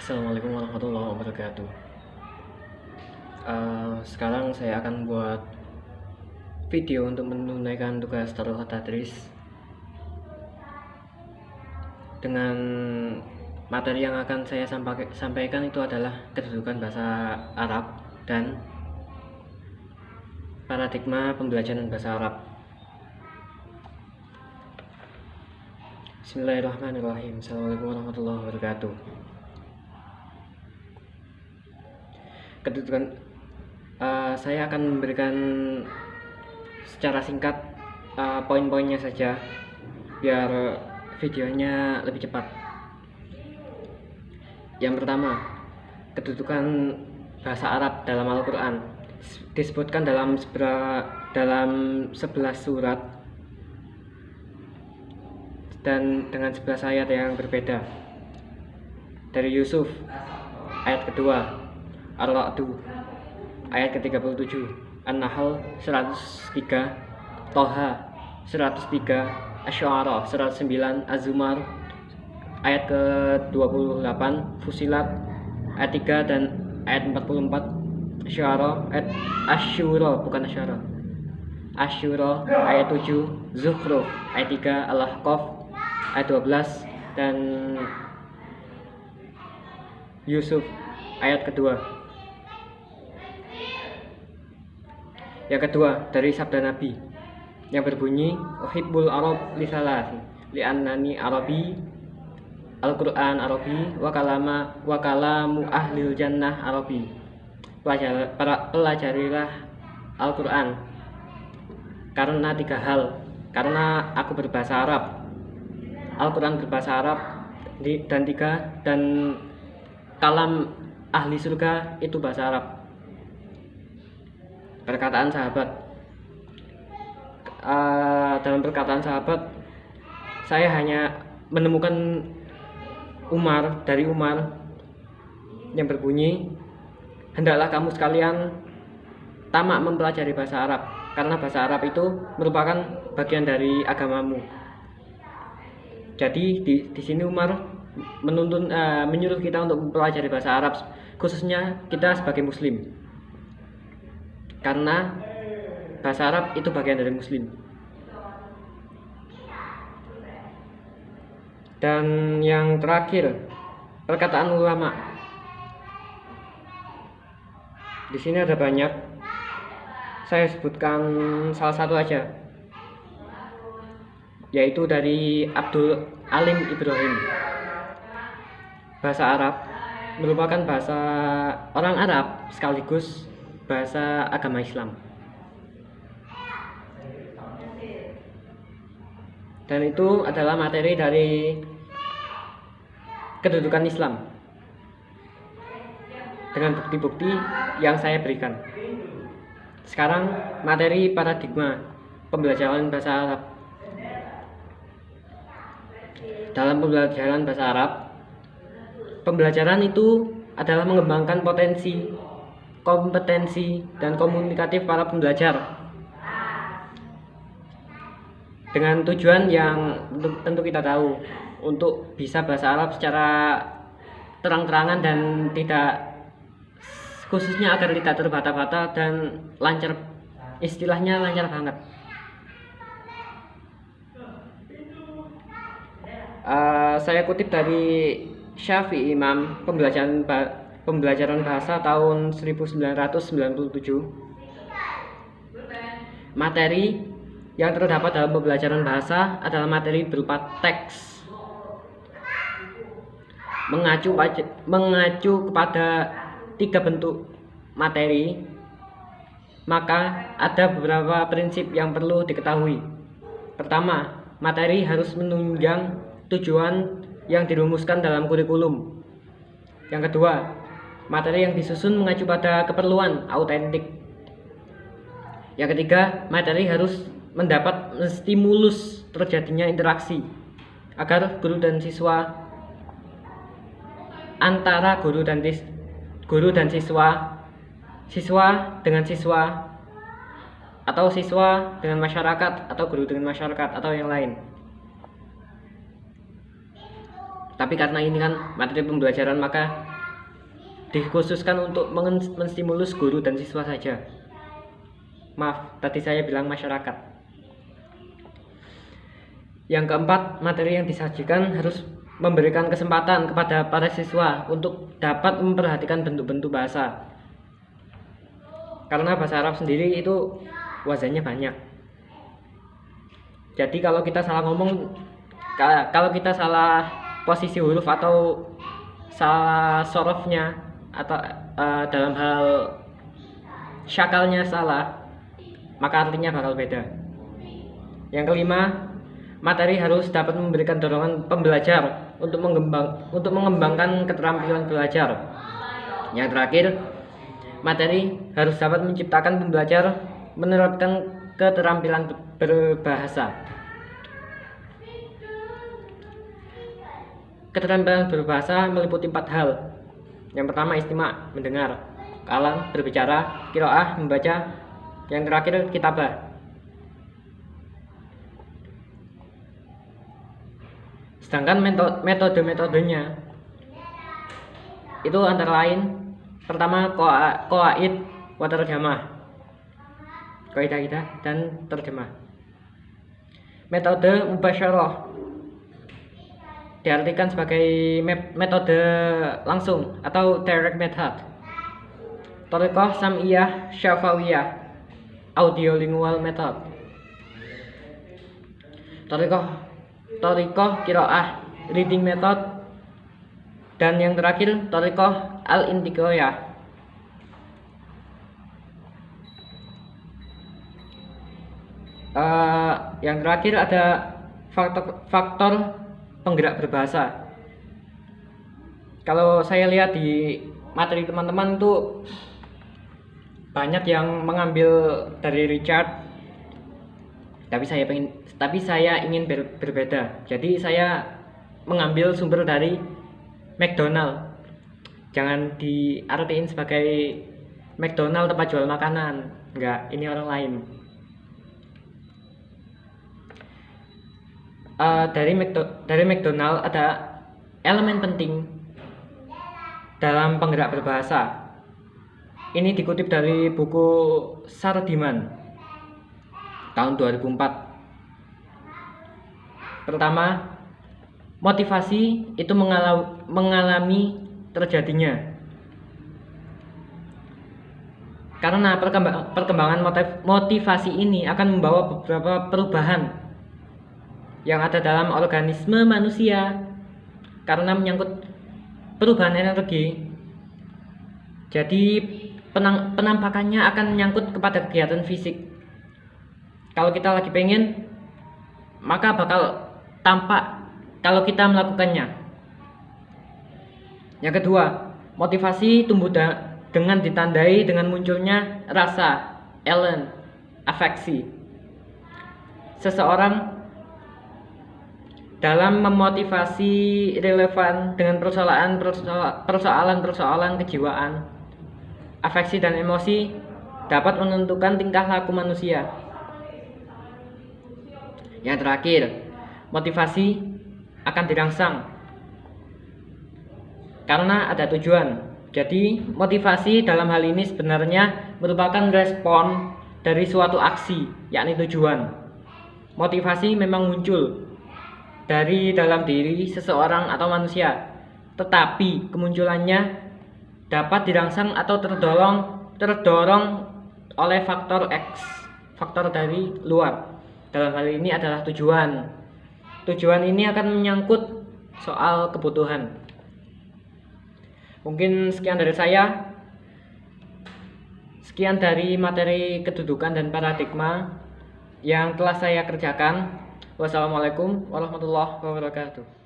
Assalamualaikum warahmatullahi wabarakatuh. Sekarang saya akan buat video untuk menunaikan tugas taruh tadris dengan materi yang akan saya sampaikan itu adalah kedudukan bahasa Arab dan paradigma pembelajaran bahasa Arab. Bismillahirrahmanirrahim. Assalamualaikum warahmatullahi wabarakatuh. Kedudukan saya akan memberikan secara singkat poin-poinnya saja biar videonya lebih cepat. Yang pertama, kedudukan bahasa Arab dalam Al-Quran disebutkan dalam 11 surat dan dengan 11 ayat yang berbeda. Dari Yusuf ayat kedua, Ar-Ra'd ayat ke-37, An-Nahl 103, Toha 103, Asy-Syu'ara 109, Az-Zumar ayat ke-28, Fusilat ayat 3 dan ayat 44, Asy-Syu'ara ayat Asy-Syura bukan Asy-Syu'ara, Asy-Syura ayat 7, Zukhruf ayat 3, Al-Ahqaf ayat 12 dan Yusuf ayat kedua. Yang kedua, dari sabda Nabi yang berbunyi Uhibbul Arab li salasi li'annani Arabi, Al-Quran Arabi, wa kalamu ahlil jannah Arabi. Pelajarilah Al-Quran karena 3 hal. Karena aku berbahasa Arab, Al-Quran berbahasa Arab, dan kalam ahli surga itu bahasa Arab. Perkataan sahabat, dalam perkataan sahabat saya hanya menemukan dari Umar yang berbunyi, hendaklah kamu sekalian tamak mempelajari bahasa Arab karena bahasa Arab itu merupakan bagian dari agamamu. Jadi di sini Umar menyuruh kita untuk mempelajari bahasa Arab, khususnya kita sebagai muslim, karena bahasa Arab itu bagian dari muslim. Dan yang terakhir, perkataan ulama. Di sini ada banyak, saya sebutkan salah satu aja, yaitu dari Abdul Alim Ibrahim. Bahasa Arab merupakan bahasa orang Arab sekaligus bahasa agama Islam. Dan itu adalah materi dari kedudukan Islam dengan bukti-bukti yang saya berikan. Sekarang materi paradigma pembelajaran bahasa Arab. Dalam pembelajaran bahasa Arab, pembelajaran itu adalah mengembangkan potensi, kompetensi, dan komunikatif para pembelajar dengan tujuan yang tentu kita tahu, untuk bisa bahasa Arab secara terang-terangan dan khususnya agar tidak terbata-bata dan lancar, istilahnya lancar banget. Saya kutip dari Syafi'i Imam, pembelajaran bahasa tahun 1997. Materi yang terdapat dalam pembelajaran bahasa adalah materi berupa teks, mengacu kepada 3 bentuk materi. Maka ada beberapa prinsip yang perlu diketahui. Pertama, materi harus menunjang tujuan yang dirumuskan dalam kurikulum. Yang kedua, materi yang disusun mengacu pada keperluan autentik. Yang ketiga, materi harus mendapat stimulus terjadinya interaksi agar guru dan siswa, antara guru dan siswa, siswa dengan siswa, atau siswa dengan masyarakat, atau guru dengan masyarakat, atau yang lain. Tapi karena ini kan materi pembelajaran, maka dikhususkan untuk menstimulus guru dan siswa saja. Maaf, tadi saya bilang masyarakat. Yang keempat, materi yang disajikan harus memberikan kesempatan kepada para siswa untuk dapat memperhatikan bentuk-bentuk bahasa. Karena bahasa Arab sendiri itu wazannya banyak. Jadi kalau kita salah ngomong, kalau kita salah posisi huruf atau salah sorofnya atau dalam hal syakalnya salah, maka artinya bakal beda. Yang kelima, materi harus dapat memberikan dorongan pembelajar untuk mengembangkan keterampilan belajar. Yang terakhir, materi harus dapat menciptakan pembelajar menerapkan keterampilan berbahasa. Keterampilan berbahasa meliputi 4 hal. Yang pertama, istima', mendengar; kalam, berbicara; qiraah, membaca; yang terakhir, kitabah. Sedangkan metode-metodenya itu antara lain, pertama, qawaid wa tarjamah, kaidah dan terjemah. Metode mubasyarah diartikan sebagai metode langsung atau direct method. Thariqah sam'iyah syafawiyah, audiolingual method. Thariqah qiraah, reading method. Dan yang terakhir, thariqah al-intiqayah. Yang terakhir ada faktor penggerak berbahasa. Kalau saya lihat di materi teman-teman itu banyak yang mengambil dari Richard, tapi saya ingin berbeda. Jadi saya mengambil sumber dari McDonald. Jangan diartiin sebagai McDonald tempat jual makanan, enggak, ini orang lain. Dari McDonald ada elemen penting dalam penggerak berbahasa. Ini dikutip dari buku Sardiman tahun 2004. Pertama, motivasi itu mengalami terjadinya karena perkembangan motivasi ini akan membawa beberapa perubahan yang ada dalam organisme manusia karena menyangkut perubahan energi. Jadi penampakannya akan menyangkut kepada kegiatan fisik. Kalau kita lagi pengen, maka bakal tampak kalau kita melakukannya. Yang kedua, motivasi tumbuh dengan ditandai dengan munculnya rasa, afeksi. Seseorang dalam memotivasi relevan dengan persoalan kejiwaan, afeksi dan emosi dapat menentukan tingkah laku manusia. Yang terakhir, motivasi akan dirangsang karena ada tujuan. Jadi motivasi dalam hal ini sebenarnya merupakan respon dari suatu aksi, yakni tujuan. Motivasi memang muncul dari dalam diri seseorang atau manusia, tetapi kemunculannya dapat dirangsang atau terdorong oleh faktor X, faktor dari luar. Dalam hal ini adalah tujuan. Tujuan ini akan menyangkut soal kebutuhan. Mungkin sekian dari saya. Sekian dari materi kedudukan dan paradigma yang telah saya kerjakan. Wassalamualaikum warahmatullahi wabarakatuh.